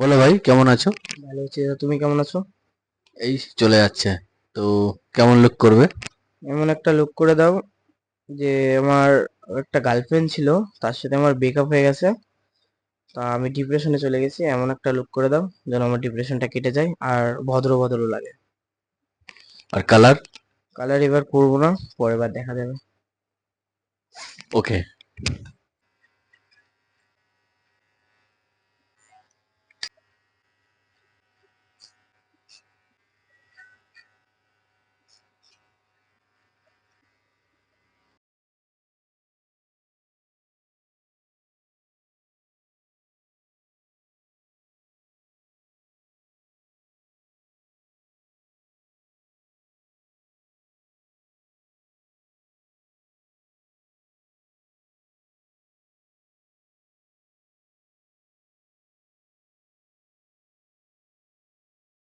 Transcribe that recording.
বলো ভাই, কেমন আছো? ভালো আছি দাদা, তুমি কেমন আছো? এই চলে যাচ্ছে। তো কেমন লুক করবে? এমন একটা লুক করে দাও যে আমার একটা গার্লফ্রেন্ড ছিল, তার সাথে আমার ব্রেকআপ হয়ে গেছে। তা আমি ডিপ্রেশনে চলে গেছি, এমন একটা লুক করে দাও যেন আমার ডিপ্রেশনটা কেটে যায় আর ভদ্র ভদ্র লাগে। আর কালার? কালার এবার করবো না, পরের বার দেখা যাবে। ওকে।